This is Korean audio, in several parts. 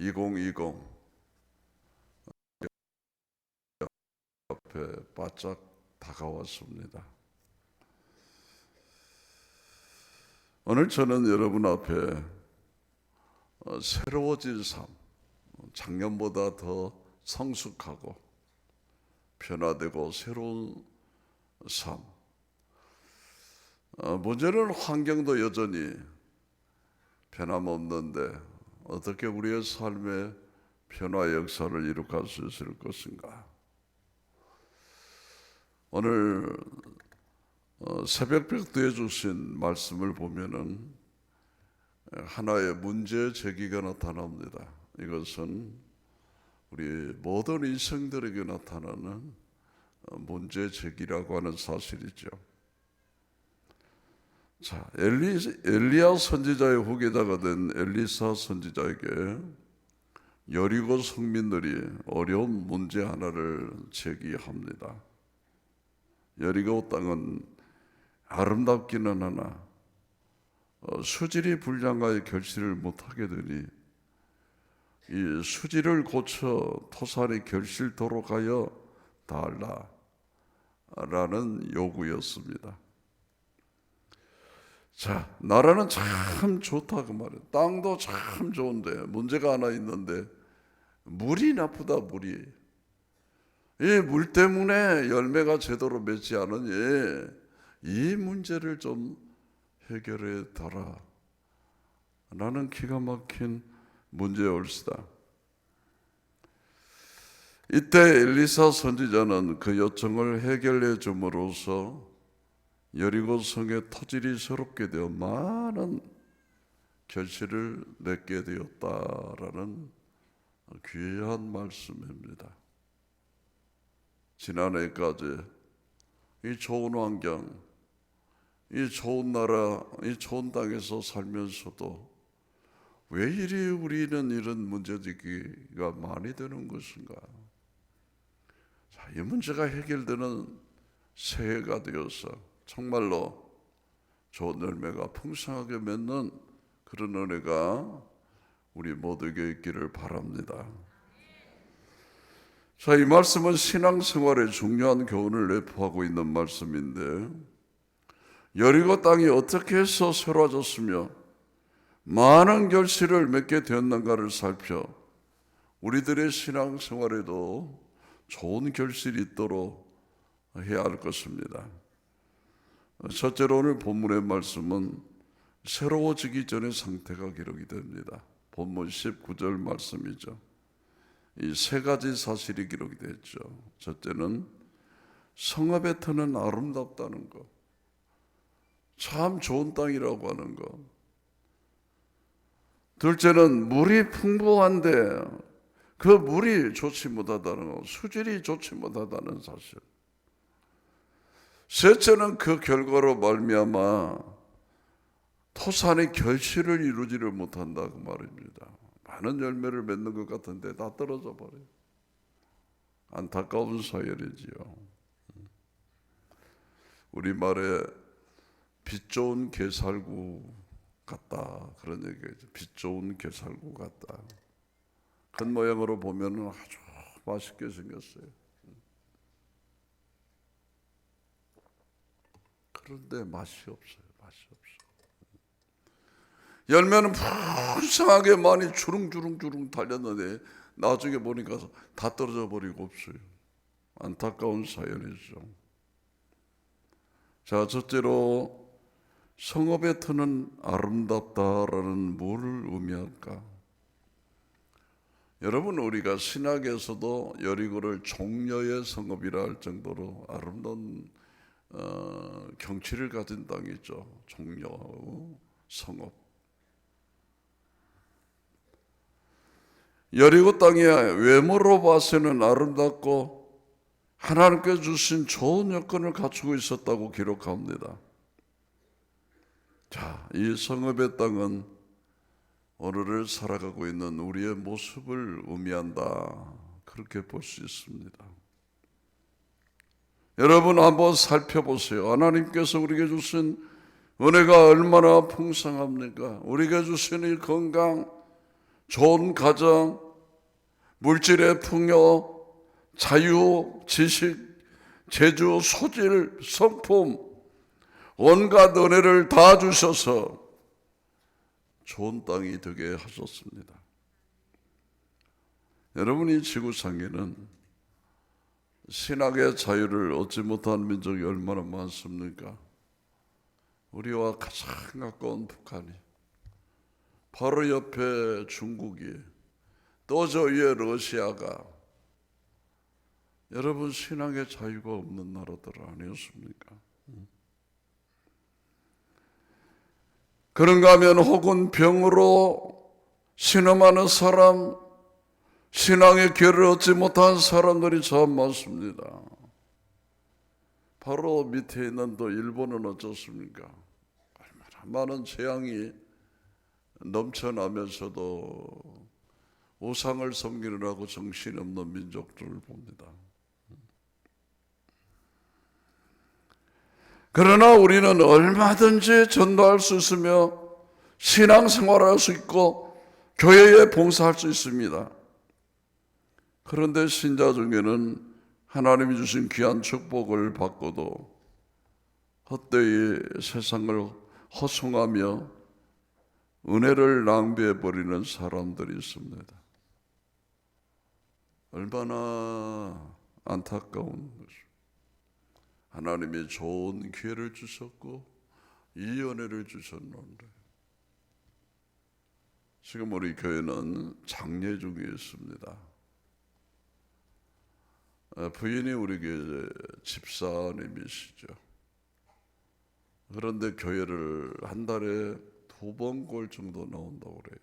2020 앞에 바짝 다가왔습니다. 오늘 저는 여러분 앞에 새로워진 삶, 작년보다 더 성숙하고 변화되고 새로운 삶, 문제는 환경도 여전히 변함없는데 어떻게 우리의 삶의 변화 역사를 이룩할 수 있을 것인가? 오늘 새벽벽두에 주신 말씀을 보면은 하나의 문제 제기가 나타납니다. 이것은 우리 모든 인생들에게 나타나는 문제 제기라고 하는 사실이죠. 자, 엘리야 선지자의 후계자가 된 엘리사 선지자에게 여리고 성민들이 어려운 문제 하나를 제기합니다. 여리고 땅은 아름답기는 하나 수질이 불량하여 결실을 못하게 되니 이 수질을 고쳐 토산이 결실토록 하여 달라 라는 요구였습니다. 자, 나라는 참 좋다 그 말이에요. 땅도 참 좋은데 문제가 하나 있는데 물이 나쁘다. 물이 이 물 때문에 열매가 제대로 맺지 않으니 이 문제를 좀 해결해 달라 라는 기가 막힌 문제올시다. 이때 엘리사 선지자는 그 요청을 해결해 줌으로써 여리고 성의 토질이 새롭게 되어 많은 결실을 맺게 되었다라는 귀한 말씀입니다. 지난해까지 이 좋은 환경, 이 좋은 나라, 이 좋은 땅에서 살면서도 왜 이리 우리는 이런 문제제기가 많이 되는 것인가? 자, 이 문제가 해결되는 새해가 되어서 정말로 좋은 열매가 풍성하게 맺는 그런 은혜가 우리 모두에게 있기를 바랍니다. 자, 이 말씀은 신앙생활에 중요한 교훈을 내포하고 있는 말씀인데 여리고 땅이 어떻게 해서 새로워졌으며 많은 결실을 맺게 되었는가를 살펴 우리들의 신앙생활에도 좋은 결실이 있도록 해야 할 것입니다. 첫째로 오늘 본문의 말씀은 새로워지기 전의 상태가 기록이 됩니다. 본문 19절 말씀이죠. 이 세 가지 사실이 기록이 됐죠. 첫째는 성읍의 터는 아름답다는 것, 참 좋은 땅이라고 하는 것. 둘째는 물이 풍부한데 그 물이 좋지 못하다는 것, 수질이 좋지 못하다는 사실. 셋째는 그 결과로 말미암아 토산의 결실을 이루지를 못한다 그 말입니다. 많은 열매를 맺는 것 같은데 다 떨어져 버려요. 안타까운 사연이지요. 우리말에 빛 좋은 게살구 같다 그런 얘기죠. 빛 좋은 게살구 같다. 겉모양으로 보면 아주 맛있게 생겼어요. 그런데 맛이 없어요. 열매는 풍성하게 많이 주릉주릉 달렸는데 나중에 보니까 다 떨어져 버리고 없어요. 안타까운 사연이죠. 자, 첫째로 성읍의 터는 아름답다라는 뭐를 의미할까? 여러분, 우리가 신학에서도 여리고를 종려의 성읍이라 할 정도로 아름다운 경치를 가진 땅이죠. 종려 성읍. 여리고 땅이 외모로 봐서는 아름답고 하나님께 주신 좋은 여건을 갖추고 있었다고 기록합니다. 자, 이 성읍의 땅은 오늘을 살아가고 있는 우리의 모습을 의미한다. 그렇게 볼 수 있습니다. 여러분 한번 살펴보세요. 하나님께서 우리에게 주신 은혜가 얼마나 풍성합니까? 우리에게 주신 이 건강, 좋은 가정, 물질의 풍요, 자유, 지식, 재주, 소질, 성품, 온갖 은혜를 다 주셔서 좋은 땅이 되게 하셨습니다. 여러분이 지구상에는 신학의 자유를 얻지 못한 민족이 얼마나 많습니까? 우리와 가장 가까운 북한이, 바로 옆에 중국이, 또 저 위에 러시아가, 여러분 신앙의 자유가 없는 나라들 아니었습니까? 그런가 하면 혹은 병으로 신음하는 사람, 신앙의 기회를 얻지 못한 사람들이 참 많습니다. 바로 밑에 있는 또 일본은 어떻습니까? 얼마나 많은 재앙이 넘쳐나면서도 우상을 섬기느라고 정신없는 민족들을 봅니다. 그러나 우리는 얼마든지 전도할 수 있으며 신앙생활할 수 있고 교회에 봉사할 수 있습니다. 그런데 신자 중에는 하나님이 주신 귀한 축복을 받고도 헛되이 세상을 허송하며 은혜를 낭비해버리는 사람들이 있습니다. 얼마나 안타까운 것입니다. 하나님이 좋은 기회를 주셨고 이 은혜를 주셨는데 지금 우리 교회는 장례 중에 있습니다. 부인이 우리 교회 집사님이시죠. 그런데 교회를 한 달에 2번 꼴 정도 나온다고 그래요.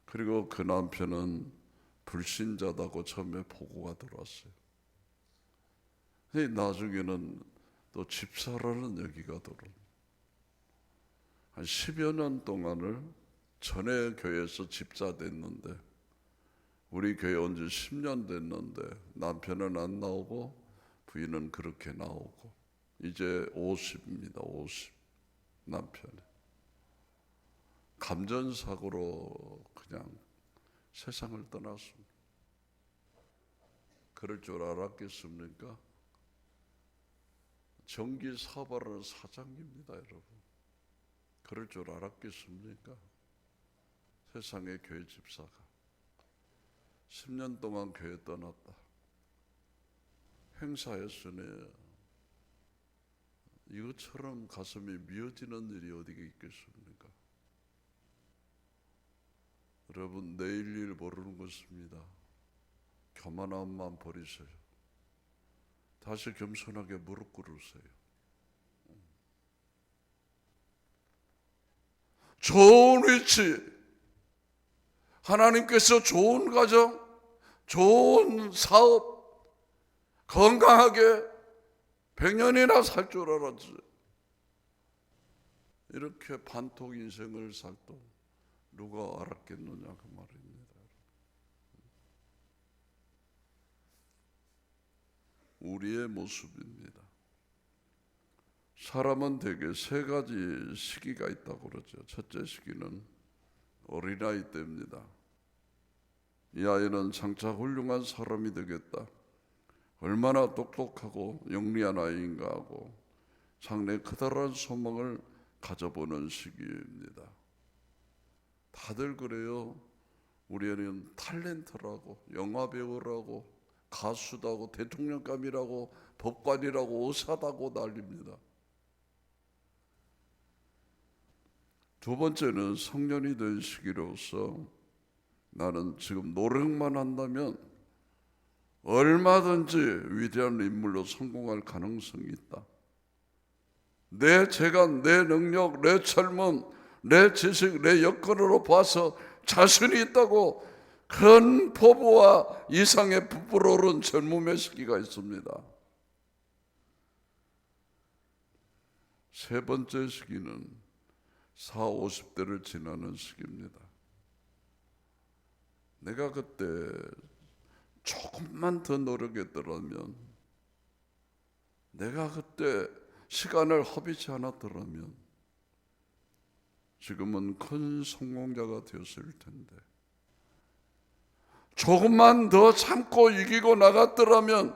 그리고 그 남편은 불신자다고 처음에 보고가 들어왔어요. 나중에는 또 집사라는 얘기가 들어옵니다. 한 10여 년 동안을 전에 교회에서 집사 됐는데 우리 교회 온 지 10년 됐는데 남편은 안 나오고 부인은 그렇게 나오고 이제 50입니다. 50 남편이 감전사고로 그냥 세상을 떠났습니다. 그럴 줄 알았겠습니까? 전기 사업하는 사장입니다, 여러분. 그럴 줄 알았겠습니까? 세상의 교회 집사가 10년 동안 교회 떠났다. 행사했으니 이것처럼 가슴이 미어지는 일이 어디 있겠습니까? 여러분, 내일 일 모르는 것입니다. 교만함만 버리세요. 다시 겸손하게 무릎 꿇으세요. 좋은 위치, 하나님께서 좋은 가정, 좋은 사업, 건강하게 100년이나 살 줄 알았지. 이렇게 반통 인생을 살도 누가 알았겠느냐 그 말입니다. 우리의 모습입니다. 사람은 대개 3가지 시기가 있다고 그러죠. 첫째 시기는 어린아이 때입니다. 이 아이는 장차 훌륭한 사람이 되겠다. 얼마나 똑똑하고 영리한 아이인가 하고 상당히 커다란 소망을 가져보는 시기입니다. 다들 그래요. 우리 애는 탤런트라고, 영화배우라고, 가수다고, 대통령감이라고, 법관이라고, 의사다고 난립니다. 두 번째는 성년이 된 시기로서 나는 지금 노력만 한다면 얼마든지 위대한 인물로 성공할 가능성이 있다. 내 재간, 내 능력, 내 젊음, 내 지식, 내 여건으로 봐서 자신이 있다고 큰 포부와 이상의 부풀어 오른 젊음의 시기가 있습니다. 세 번째 시기는 40, 50대를 지나는 시기입니다. 내가 그때 조금만 더 노력했더라면, 내가 그때 시간을 허비치 않았더라면 지금은 큰 성공자가 되었을 텐데, 조금만 더 참고 이기고 나갔더라면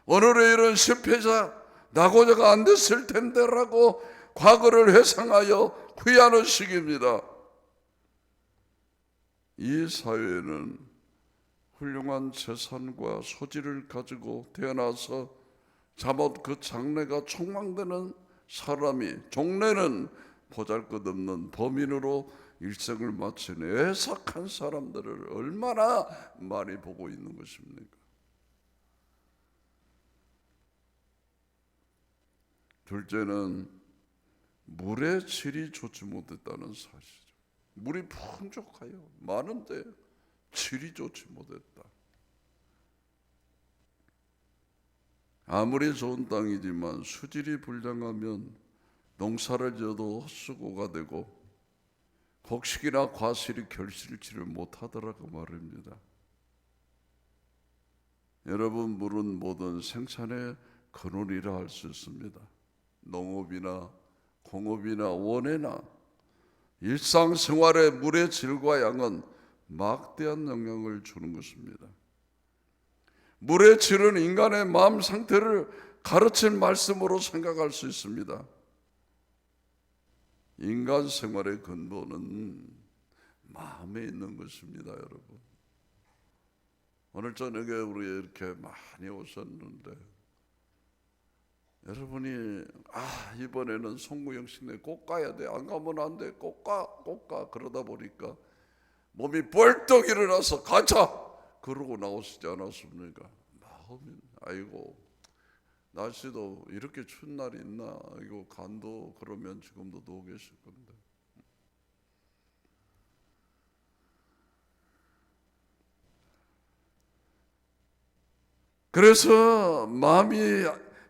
오늘의 이런 실패자 낙오자가 안 됐을 텐데라고 과거를 회상하여 후회하는 시기입니다. 이 사회에는 훌륭한 재산과 소질을 가지고 태어나서 잠옷 그 장래가 촉망되는 사람이, 종래는 보잘것없는 범인으로 일생을 마친 애석한 사람들을 얼마나 많이 보고 있는 것입니까? 둘째는 물의 질이 좋지 못했다는 사실이죠. 물이 풍족하여 많은데 질이 좋지 못했다. 아무리 좋은 땅이지만 수질이 불량하면 농사를 지어도 헛수고가 되고 곡식이나 과실이 결실치를 못하더라고 말입니다. 여러분, 물은 모든 생산의 근원이라 할 수 있습니다. 농업이나 공업이나 원예나 일상생활의 물의 질과 양은 막대한 영향을 주는 것입니다. 물의 질은 인간의 마음 상태를 가르친 말씀으로 생각할 수 있습니다. 인간 생활의 근본은 마음에 있는 것입니다, 여러분. 오늘 저녁에 우리 이렇게 많이 오셨는데, 여러분이 이번에는 송구영신에 꼭 가야 돼, 안 가면 안 돼, 꼭 가 그러다 보니까 몸이 벌떡 일어나서 가자 그러고 나오시지 않았습니까? 마음이 아이고 날씨도 이렇게 추운 날이 있나, 이거 간도 그러면 지금도 누워 계실 건데. 그래서 마음이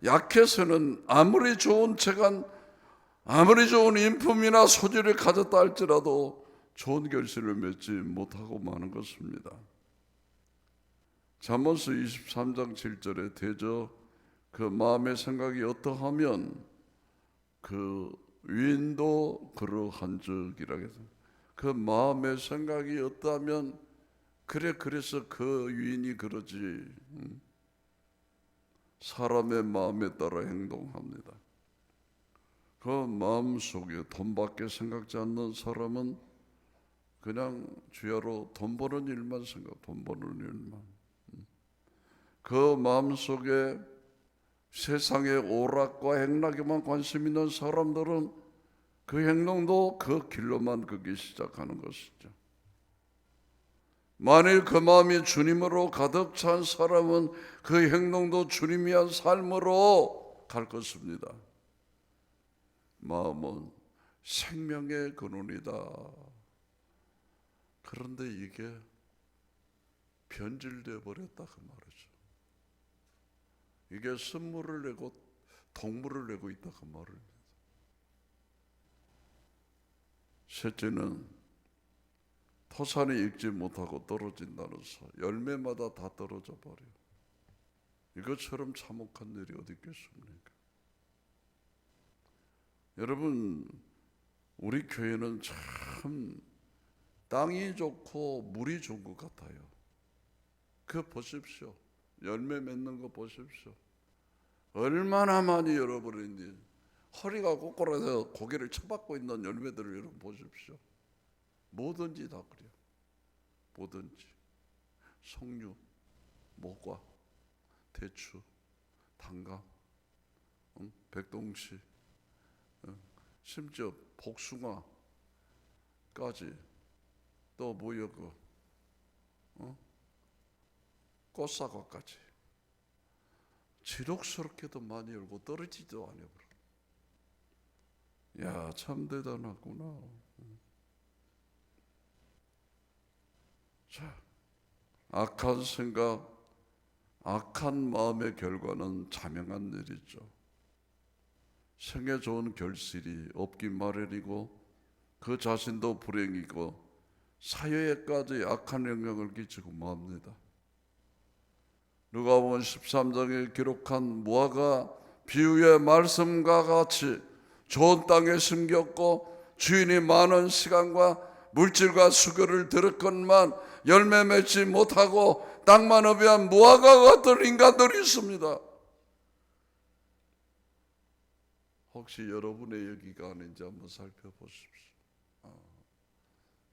약해서는 아무리 좋은 재간, 아무리 좋은 인품이나 소질을 가졌다 할지라도 좋은 결실을 맺지 못하고 마는 것입니다. 잠언서 23장 7절에 대저 그 마음의 생각이 어떠하면 그 위인도 그러한적이라 해서, 그 마음의 생각이 어떠하면 그래서 그 위인이 그러지. 사람의 마음에 따라 행동합니다. 그 마음 속에 돈밖에 생각지 않는 사람은 그냥 주야로 돈 버는 일만 돈 버는 일만. 그 마음 속에 세상의 오락과 행락에만 관심 있는 사람들은 그 행동도 그 길로만 걷기 시작하는 것이죠. 만일 그 마음이 주님으로 가득 찬 사람은 그 행동도 주님이 한 삶으로 갈 것입니다. 마음은 생명의 근원이다. 그런데 이게 변질되어 버렸다 그 말이죠. 이게 선물을 내고 동물을 내고 있다 그 말입니다. 셋째는 토산이 익지 못하고 떨어진다는 사. 열매마다 다 떨어져 버려. 이것처럼 참혹한 일이 어디 있겠습니까? 여러분, 우리 교회는 참 땅이 좋고 물이 좋은 것 같아요. 그거 보십시오. 열매 맺는 거 보십시오. 얼마나 많이 열어버리는지. 허리가 꼬꾸라서 고개를 쳐박고 있는 열매들을 여러분 보십시오. 뭐든지 다 그래요. 뭐든지 석류, 모과, 대추, 단감, 백동시, 심지어 복숭아까지, 또 뭐였고 꽃사과까지 지독스럽게도 많이 열고 떨어지지도 않아요. 야, 참 대단하구나. 자, 악한 생각, 악한 마음의 결과는 자명한 일이죠. 생애 좋은 결실이 없기 마련이고 그 자신도 불행이고 사회에까지 악한 영향을 끼치고 맙니다. 누가복음 13장에 기록한 무화과 비유의 말씀과 같이 좋은 땅에 심겼고 주인이 많은 시간과 물질과 수고를 들었건만 열매 맺지 못하고 땅만 어비한 무화과 같은 인간들이 있습니다. 혹시 여러분의 여기가 아닌지 한번 살펴보십시오.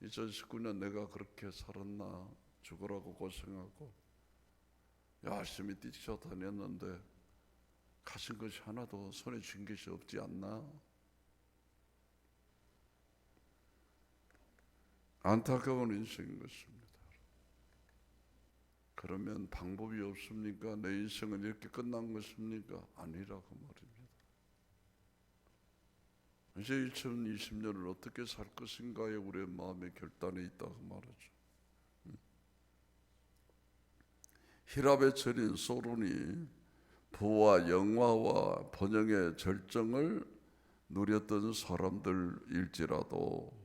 2019년 내가 그렇게 살았나? 죽으라고 고생하고 열심히 뛰쳐다녔는데 가진 것이 하나도 손에 쥔 것이 없지 않나? 안타까운 인생인 것입니다. 그러면 방법이 없습니까? 내 인생은 이렇게 끝난 것입니까? 아니라고 말입니다. 이제 2020년을 어떻게 살 것인가에 우리의 마음의 결단에 있다고 말하죠. 히랍의 절인 소론이 부와 영화와 번영의 절정을 누렸던 사람들일지라도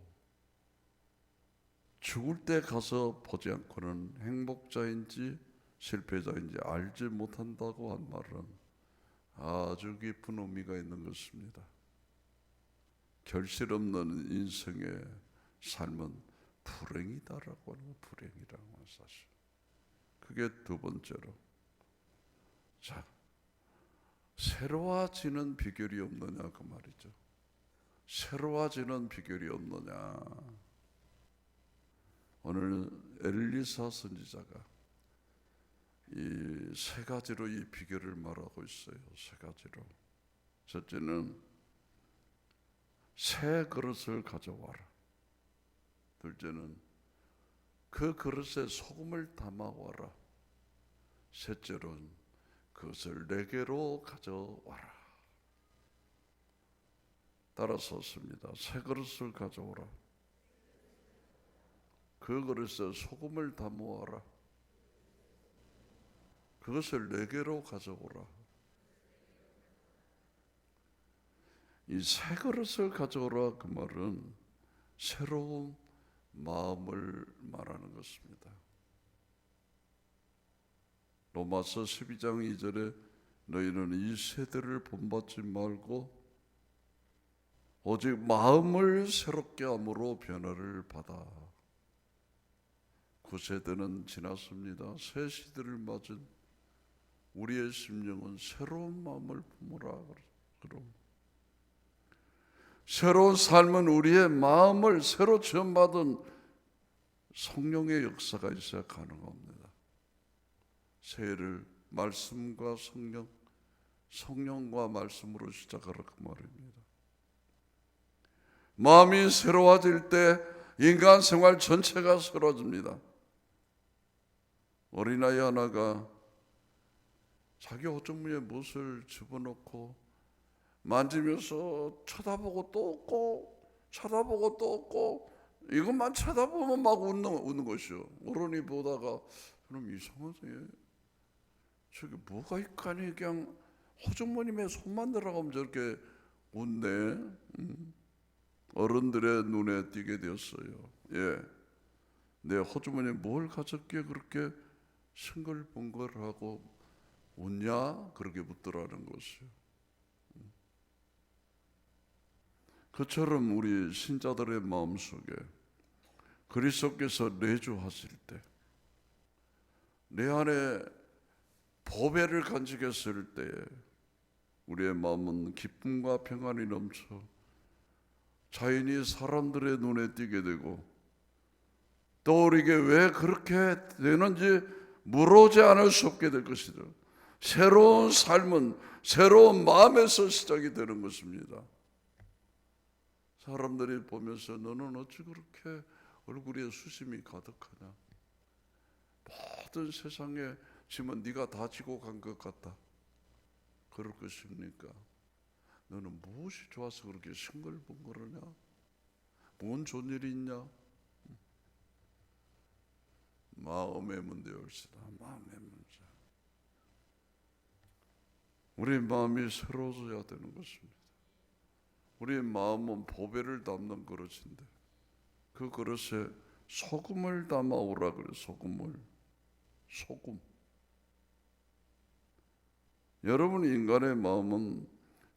죽을 때 가서 보지 않고는 행복자인지 실패자인지 알지 못한다고 한 말은 아주 깊은 의미가 있는 것입니다. 결실 없는 인생의 삶은 불행이다라고 하는 불행이라고 하는 사실. 그게 두 번째로. 자, 새로워지는 비결이 없느냐 그 말이죠. 새로워지는 비결이 없느냐. 오늘 엘리사 선지자가 이 세 가지로 이 비결을 말하고 있어요. 세 가지로. 첫째는 새 그릇을 가져와라. 둘째는 그 그릇에 소금을 담아와라. 셋째로는 그것을 내게로 가져와라. 따라서 씁니다. 새 그릇을 가져오라. 그 그릇에 소금을 담아와라. 그것을 내게로 가져오라. 이 새 그릇을 가져오라 그 말은 새로운 마음을 말하는 것입니다. 로마서 12장 2절에 너희는 이 세대를 본받지 말고 오직 마음을 새롭게 함으로 변화를 받아. 구세대는 지났습니다. 새 시대를 맞은 우리의 심령은 새로운 마음을 품으라. 그럼 새로운 삶은 우리의 마음을 새로 지원받은 성령의 역사가 있어야 가능합니다. 새해를 말씀과 성령과 말씀으로 시작하라 그 말입니다. 마음이 새로워질 때 인간 생활 전체가 새로워집니다. 어린아이 하나가 자기 호주머니에 무엇을 집어넣고 만지면서 쳐다보고 또 없고 쳐다보고 또 없고 이것만 쳐다보면 막 웃는 것이요. 어른이 보다가 그럼 이상하네. 저기 뭐가 있까니 그냥 호주머니에 손만 들어가면 저렇게 웃네. 어른들의 눈에 띄게 되었어요. 예, 내 호주머니에 뭘 가졌기에 그렇게 싱글벙글하고 웃냐? 그렇게 묻더라는 것이요. 그처럼 우리 신자들의 마음속에 그리스도께서 내주하실 때, 내 안에 보배를 간직했을 때에 우리의 마음은 기쁨과 평안이 넘쳐 자연히 사람들의 눈에 띄게 되고 또 이게 왜 그렇게 되는지 물어보지 않을 수 없게 될 것이다. 새로운 삶은 새로운 마음에서 시작이 되는 것입니다. 사람들이 보면서 너는 어찌 그렇게 얼굴에 수심이 가득하냐? 모든 세상에 짐은 네가 다 지고 간 것 같다. 그럴 것입니까? 너는 무엇이 좋아서 그렇게 싱글벙글하냐? 뭔 좋은 일이 있냐? 마음의 문제일시다. 마음의 문제. 우리 마음이 새로워져야 되는 것입니다. 우리의 마음은 보배를 담는 그릇인데 그 그릇에 소금을 담아오라 그래. 소금. 여러분, 인간의 마음은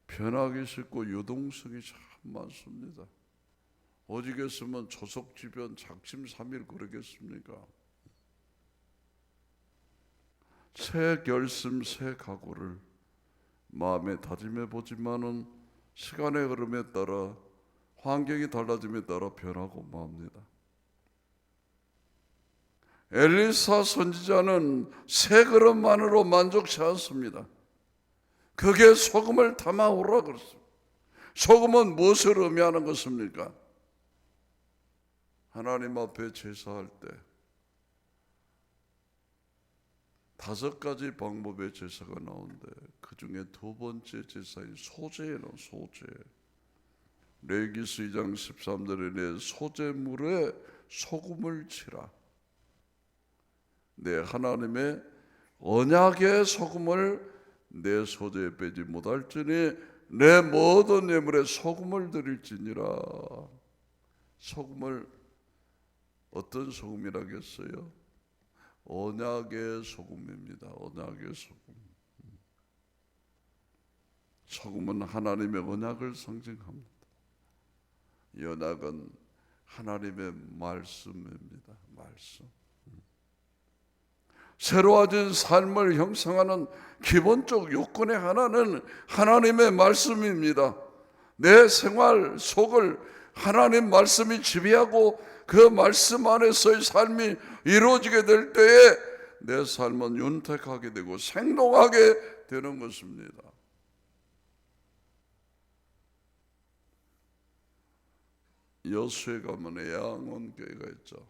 변하기 쉽고 유동성이 참 많습니다. 오직했으면 조석지변 작심삼일 그러겠습니까? 새 결심 새 각오를 마음에 다짐해 보지만은 시간의 흐름에 따라 환경이 달라짐에 따라 변하고 맙니다. 엘리사 선지자는 세 그릇만으로 만족치 않습니다. 그게 소금을 담아오라 그랬습니다. 소금은 무엇을 의미하는 것입니까? 하나님 앞에 제사할 때 5가지 방법의 제사가 나오는데 그 중에 두 번째 제사인 소제는 소제. 레위기서 2장 13절에 내 소제물에 소금을 치라. 내 하나님의 언약의 소금을 내 소제에 빼지 못할지니 내 모든 예물에 소금을 드릴지니라. 소금을 어떤 소금이라겠어요? 언약의 소금입니다. 언약의 소금. 소금은 하나님의 언약을 상징합니다. 이 언약은 하나님의 말씀입니다. 말씀. 새로워진 삶을 형성하는 기본적 요건의 하나는 하나님의 말씀입니다. 내 생활 속을 하나님 말씀이 지배하고 그 말씀 안에서의 삶이 이루어지게 될 때에 내 삶은 윤택하게 되고 생동하게 되는 것입니다. 여수에 가면 애양원교회가 있죠.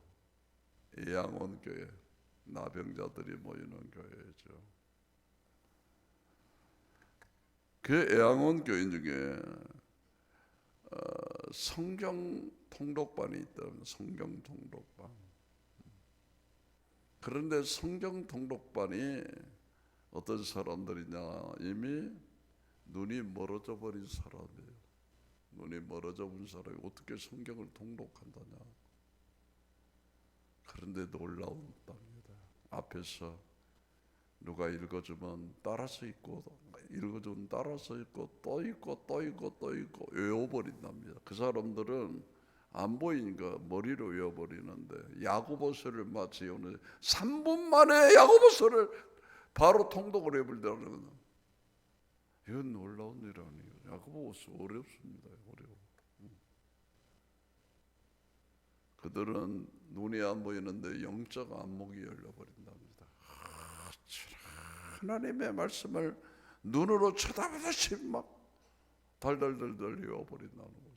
애양원교회, 나병자들이 모이는 교회죠. 그 애양원교회 중에 성경 통독반이 있다면 성경 통독반. 그런데 성경 통독반이 어떤 사람들이냐, 이미 눈이 멀어져 버린 사람이에요. 눈이 멀어져 본 사람이 어떻게 성경을 통독한다냐. 그런데 놀라운 답니다. 앞에서 누가 읽어주면 따라서 읽고, 읽어주면 따라서 읽고, 또 읽고, 또 읽고, 또 읽고 외워버린답니다. 그 사람들은 안 보이니까 머리로 외워버리는데 야고보서를 마치 오늘 3분 만에 야고보서를 바로 통독을 해버리다는 건 이건 놀라운 일 아니에요. 야고보서 어렵습니다. 어려워. 그들은 눈이 안 보이는데 영적 안목이 열려버린답니다. 하나님의 말씀을 눈으로 쳐다보듯이 막 달달달달 외워버린다는 것이.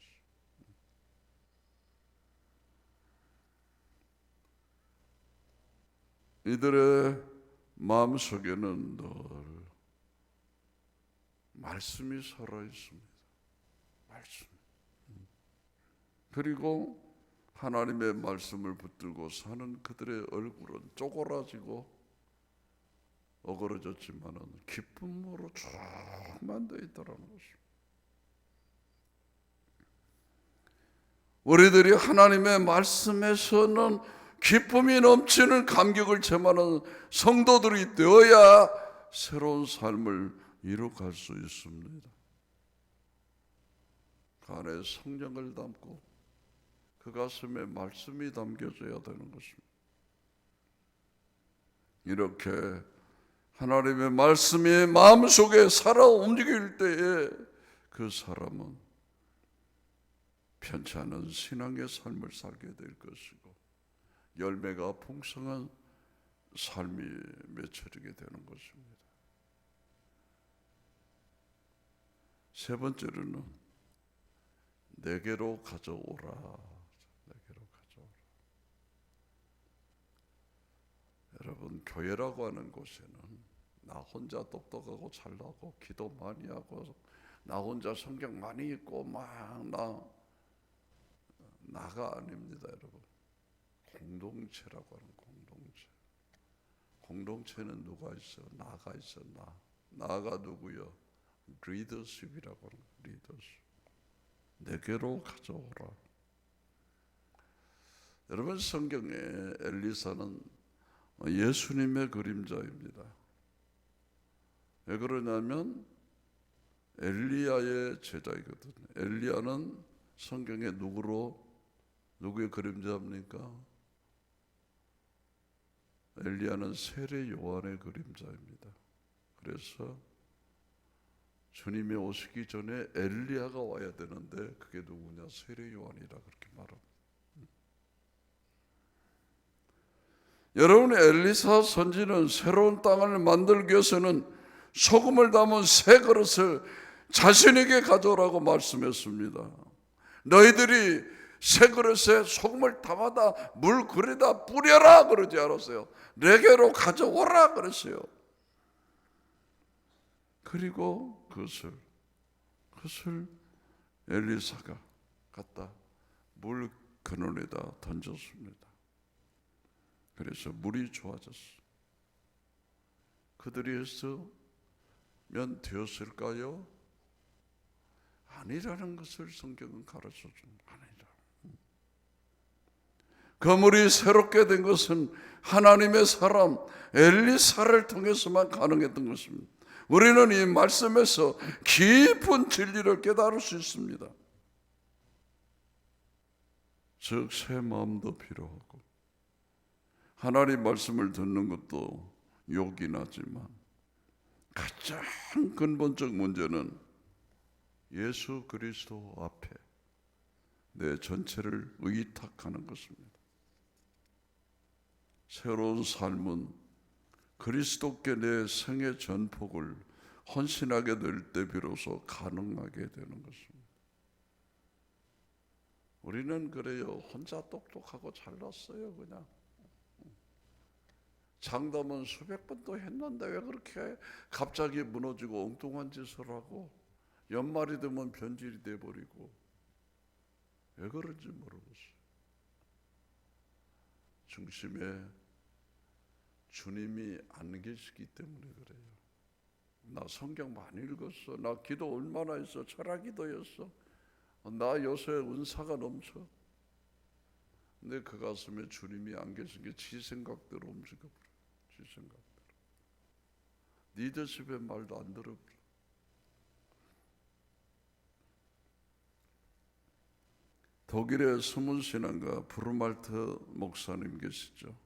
이들의 마음속에는 늘 말씀이 살아있습니다. 말씀. 그리고 하나님의 말씀을 붙들고 사는 그들의 얼굴은 쪼그라지고 어그러졌지만은 기쁨으로 충만되어 있다는 것입니다. 우리들이 하나님의 말씀에서는 기쁨이 넘치는 감격을 체험하는 성도들이 되어야 새로운 삶을 이룩할 수 있습니다. 그 안에 성령을 담고 그 가슴에 말씀이 담겨져야 되는 것입니다. 이렇게 하나님의 말씀이 마음속에 살아 움직일 때에 그 사람은 편치 않은 신앙의 삶을 살게 될 것이고 열매가 풍성한 삶이 맺혀지게 되는 것입니다. 세 번째로는 내게로 가져오라. 내게로 가져오라. 여러분, 교회라고 하는 곳에는 나 혼자 똑똑하고 잘나고 기도 많이 하고 나 혼자 성경 많이 읽고 막 나가 아닙니다. 여러분, 공동체라고 하는 공동체. 공동체는 누가 있어? 나가 있어. 나가 누구요? 리더십이라고 하는 리더십. 내게로 가져오라. 여러분, 성경에 엘리사는 예수님의 그림자입니다. 왜 그러냐면 엘리야의 제자이거든요. 엘리야는 성경에 누구로 누구의 그림자입니까? 엘리야는 세례 요한의 그림자입니다. 그래서 주님이 오시기 전에 엘리야가 와야 되는데 그게 누구냐? 세례 요한이라 그렇게 말합니다. 여러분, 엘리사 선지는 새로운 땅을 만들기 위해서는 소금을 담은 새 그릇을 자신에게 가져오라고 말씀했습니다. 너희들이 새 그릇에 소금을 담아다 물 그릇에다 뿌려라 그러지 않았어요. 내게로 가져오라 그랬어요. 그리고 그것을 엘리사가 갖다 물 근원에다 던졌습니다. 그래서 물이 좋아졌어. 그들이 했으면 되었을까요? 아니라는 것을 성경은 가르쳐줍니다. 아니라. 그 물이 새롭게 된 것은 하나님의 사람 엘리사를 통해서만 가능했던 것입니다. 우리는 이 말씀에서 깊은 진리를 깨달을 수 있습니다. 즉, 새 마음도 필요하고 하나님 말씀을 듣는 것도 욕이 나지만 가장 근본적 문제는 예수 그리스도 앞에 내 전체를 의탁하는 것입니다. 새로운 삶은 그리스도께 내 생의 전폭을 헌신하게 될 때 비로소 가능하게 되는 것입니다. 우리는 그래요. 혼자 똑똑하고 잘났어요. 그냥 장담은 수백 번도 했는데 왜 그렇게 갑자기 무너지고 엉뚱한 짓을 하고 연말이 되면 변질이 돼버리고 왜 그런지 모르겠어요. 중심에 주님이 안 계시기 때문에 그래요. 나 성경 많이 읽었어. 나 기도 얼마나 했어. 철학기도였어. 나 요새 은사가 넘쳐. 근데 그 가슴에 주님이 안 계신 게 지 생각대로 움직여버려. 지 생각대로. 리더십의 말도 안 들어버려. 독일의 스문신앙가 브루말트 목사님 계시죠.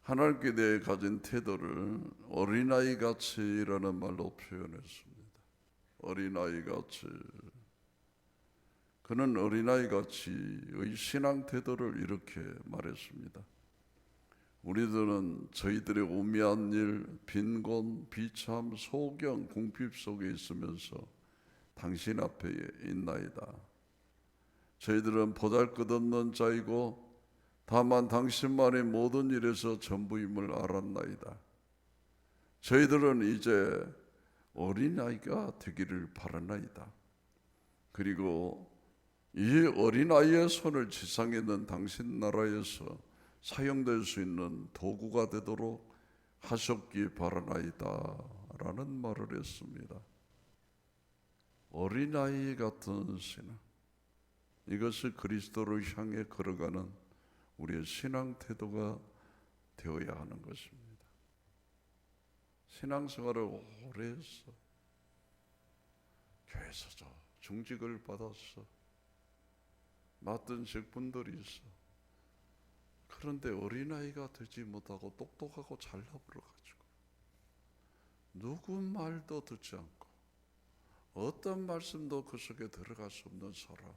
하나님께 대해 가진 태도를 어린아이같이라는 말로 표현했습니다. 어린아이같이. 그는 어린아이같이의 신앙 태도를 이렇게 말했습니다. 우리들은 저희들의 오미한 일, 빈곤, 비참, 소경, 궁핍 속에 있으면서 당신 앞에 있나이다. 저희들은 보잘것없는 자이고 다만 당신만의 모든 일에서 전부임을 알았나이다. 저희들은 이제 어린아이가 되기를 바라나이다. 그리고 이 어린아이의 손을 지상에 있는 당신 나라에서 사용될 수 있는 도구가 되도록 하셨기 바라나이다 라는 말을 했습니다. 어린아이 같은 신앙, 이것을 그리스도를 향해 걸어가는 우리의 신앙 태도가 되어야 하는 것입니다. 신앙생활을 오래 했어. 교회에서 중직을 받았어. 맡은 직분들이 있어. 그런데 어린아이가 되지 못하고 똑똑하고 잘나버려가지고 누구 말도 듣지 않고 어떤 말씀도 그 속에 들어갈 수 없는 사람,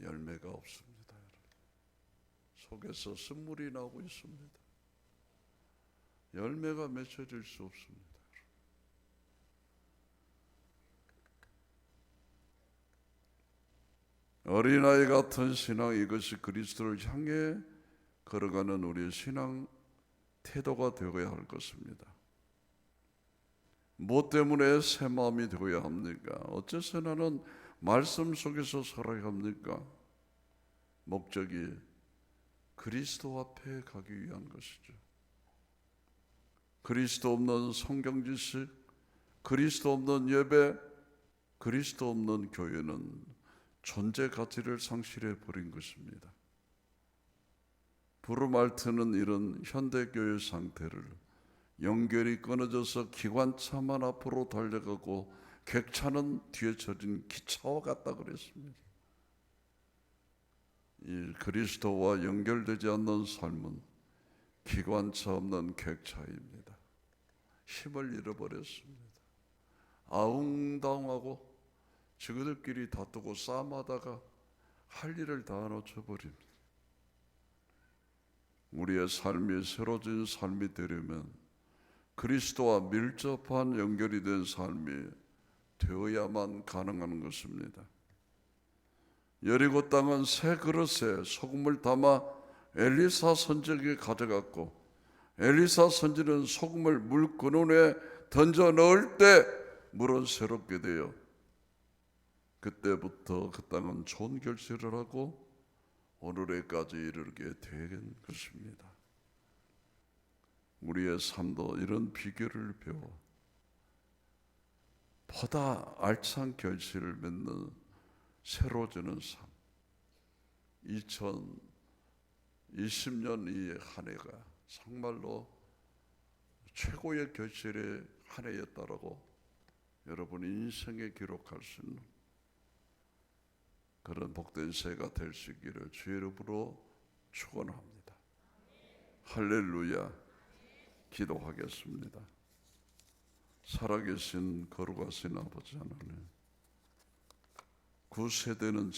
열매가 없습니다. 속에서 쓴물이 나오고 있습니다. 열매가 맺혀질 수 없습니다. 어린아이 같은 신앙, 이것이 그리스도를 향해 걸어가는 우리의 신앙 태도가 되어야 할 것입니다. 무엇 때문에 새 마음이 되어야 합니까? 어째서 나는 말씀 속에서 살아야 합니까? 목적이 그리스도 앞에 가기 위한 것이죠. 그리스도 없는 성경 지식, 그리스도 없는 예배, 그리스도 없는 교회는 존재 가치를 상실해 버린 것입니다. 브루말트는 이런 현대교회 상태를 연결이 끊어져서 기관차만 앞으로 달려가고 객차는 뒤에 젖은 기차와 같다 그랬습니다. 이 그리스도와 연결되지 않는 삶은 기관차 없는 객차입니다. 힘을 잃어버렸습니다. 아웅다웅하고 저들끼리 다투고 싸움하다가 할 일을 다 놓쳐버립니다. 우리의 삶이 새로진 삶이 되려면 그리스도와 밀접한 연결이 된 삶이 되어야만 가능한 것입니다. 여리고 땅은 새 그릇에 소금을 담아 엘리사 선지에게 가져갔고, 엘리사 선지는 소금을 물 근원에 던져 넣을 때 물은 새롭게 되어 그때부터 그 땅은 좋은 결실을 하고 오늘에까지 이르게 된 것입니다. 우리의 삶도 이런 비결을 배워 보다 알찬 결실을 맺는 새로워지는 삶, 2020년 이 한 해가 정말로 최고의 결실의 한 해였다라고 여러분 인생에 기록할 수 있는 그런 복된 새해가 될 수 있기를 주의 이름으로 축원합니다. 할렐루야. 기도하겠습니다. 살아계신 거룩하신 아버지 하나님, 구세대는